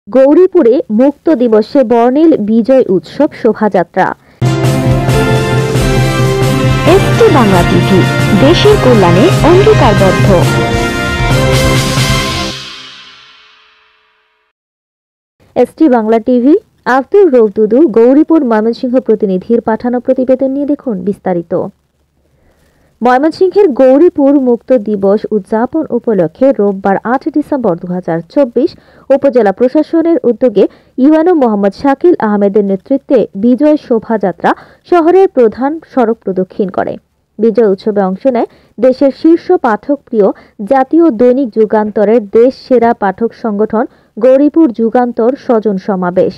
গৌরীপুরে মুক্ত দিবসে বর্ণিল বিজয় উৎসব শোভাযাত্রা। এসটি বাংলা টিভি, দেশের কল্যাণে অঙ্গীকারবদ্ধ। এসটি বাংলা টিভি, আব্দুর রউফ দুদু, গৌরীপুর ময়মনসিংহ প্রতিনিধির পাঠানো প্রতিবেদন নিয়ে দেখুন বিস্তারিত। ময়মনসিংহের গৌরীপুর মুক্ত দিবস উদযাপন উপলক্ষে রোববার ৮ ডিসেম্বর ২০২৪ উপজেলা প্রশাসনের উদ্যোগে ইউএনও মোহাম্মদ শাকিল আহমেদের নেতৃত্বে বিজয় শোভাযাত্রা শহরের প্রধান সড়ক প্রদক্ষিণ করে। বিজয় উৎসবে অংশ নেয় দেশের শীর্ষ পাঠকপ্রিয় জাতীয় দৈনিক যুগান্তরের দেশ সেরা পাঠক সংগঠন গৌরীপুর যুগান্তর স্বজন সমাবেশ।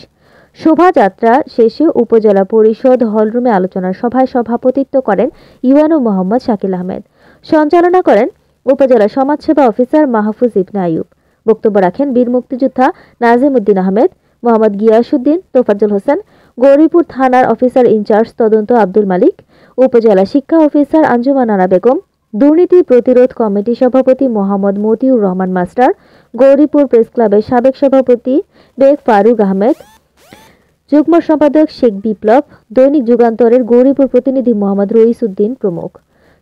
শোভাযাত্রা শেষে উপজেলা পরিষদ হলরুমে আলোচনা সভায় সভাপতিত্ব করেন ইউএনও মোহাম্মদ শাকিল আহমেদ। সঞ্চালনা করেন উপজেলা সমাজসেবা অফিসার মাহফুজ ইবনে আইয়ুব। বক্তব্য রাখেন বীর মুক্তিযোদ্ধা নাজিম উদ্দিন আহমেদ, মোহাম্মদ গিয়াসউদ্দিন, তোফাজ্জল হোসেন, গৌরীপুর থানার অফিসার ইনচার্জ তদন্ত আব্দুল মালিক, উপজেলা শিক্ষা অফিসার আঞ্জুমান আরা বেগম, দুর্নীতি প্রতিরোধ কমিটি সভাপতি মোহাম্মদ মতিউর রহমান মাস্টার, গৌরীপুর প্রেস ক্লাবের সাবেক সভাপতি বেগ ফারুক আহমেদ, যুগ্ম সম্পাদক শেখ বিপ্লব, দৈনিক যুগান্তরের গৌরীপুর প্রতিনিধি মোহাম্মদ রইস উদ্দিন প্রমুখ।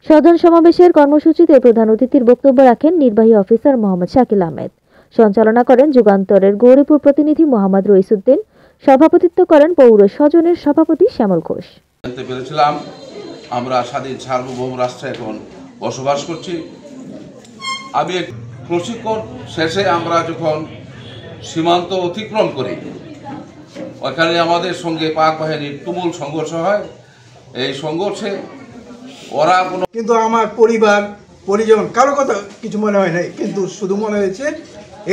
স্বজন সমাবেশের কর্মসূচিতে প্রধান অতিথির বক্তব্য রাখেন নির্বাহী অফিসার মোহাম্মদ শাকিল আহমেদ। সঞ্চালনা করেন যুগান্তরের গৌরীপুর প্রতিনিধি মোহাম্মদ রইস উদ্দিন। সভাপতিত্ব করেন পৌর স্বজনের সভাপতি শ্যামল ঘোষ। আমরা স্বাধীন সার্বভৌম রাষ্ট্রে এখন বসবাস করছি। আমি প্রশিক্ষণ শেষে আমরা যখন সীমান্ত অতিক্রম করি, ওখানে আমাদের সঙ্গে পাক বাহিনীর তুমুল সংঘর্ষ হয়। এই সংঘর্ষে ওরা কিন্তু আমার পরিবার পরিজন কারো কথা কিছু মনে হয় নাই, কিন্তু শুধু মনে হয়েছে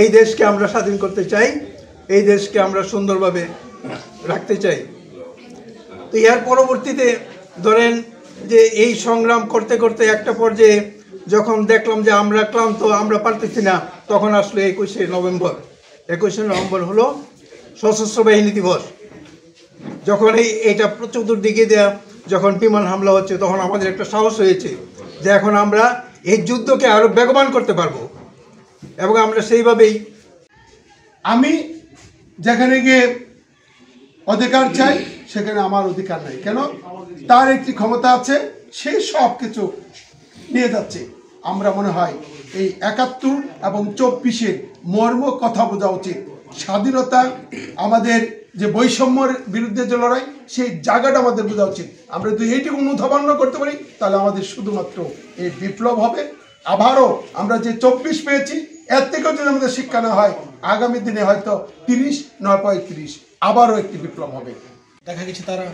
এই দেশকে আমরা স্বাধীন করতে চাই, এই দেশকে আমরা সুন্দরভাবে রাখতে চাই। তো এর পরবর্তীতে ধরেন যে এই সংগ্রাম করতে করতে একটা পর্যায়ে যখন দেখলাম যে আমরা ক্লান্ত, আমরা পারতেছি না, তখন আসলে 21শে নভেম্বর হলো সশস্ত্র বাহিনী দিবস। যখন এইটা চতুর্দিকে দেয়া যখন বিমান হামলা হচ্ছে, তখন আমাদের একটা সাহস হয়েছে যে এখন আমরা এই যুদ্ধকে আরো বেগবান করতে পারবো, এবং আমরা সেইভাবেই আমি যেখানে গিয়ে অধিকার চাই সেখানে আমার অধিকার নাই কেন? তার একটি ক্ষমতা আছে, সে সব কিছু নিয়ে যাচ্ছে। আমরা মনে হয় এই ৭১ এবং ২৪-এর মর্ম কথা বোঝা উচিত। স্বাধীনতা, আমাদের যে বৈষম্যের বিরুদ্ধে যে লড়াই, সেই জায়গাটা আমাদের বোঝা উচিত। আমরা যদি এইটুকু অনুধাবন করতে পারি, তাহলে আমাদের শুধুমাত্র এই বিপ্লব হবে। আবারও আমরা যে ২৪ পেয়েছি, এর থেকেও যদি আমাদের শিক্ষা না হয়, আগামী দিনে হয়তো ৩০ নয় ৩৫ আবারও একটি বিপ্লব হবে। দেখা গেছে তারা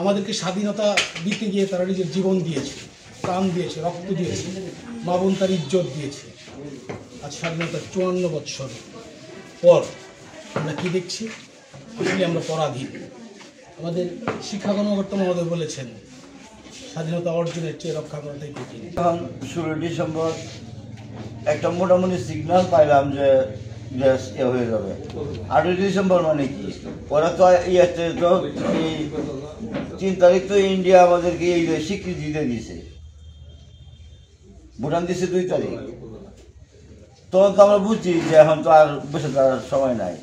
আমাদেরকে স্বাধীনতা দিতে গিয়ে তারা নিজের জীবন দিয়েছে, প্রাণ দিয়েছে, রক্ত দিয়েছে, মা বোন তার ইজ্জত দিয়েছে। আজ স্বাধীনতার ৫৪ বৎসর পর আমরা কি দেখছি? আসলে আমরা পরাধীন। আমাদের শিক্ষা কর্মকর্তা মহোদয় বলেছেন স্বাধীনতা অর্জনের চেয়ে রক্ষা করাটাই কঠিন। ১৬ ডিসেম্বর একটা মোটামুটি সিগন্যাল পাইলাম যে গ্যাস হয়ে যাবে। ৮ ডিসেম্বর মানে কি? ওরা তো ইয়েতে তো ৩ তারিখ তো ইন্ডিয়া আমাদেরকে এই স্বীকৃতি দিয়ে দিয়েছে, ভুটান দিচ্ছে ২ তারিখ। তখন তো আমরা বুঝছি যে এখন তো আর বসে থাকার সময় নাই।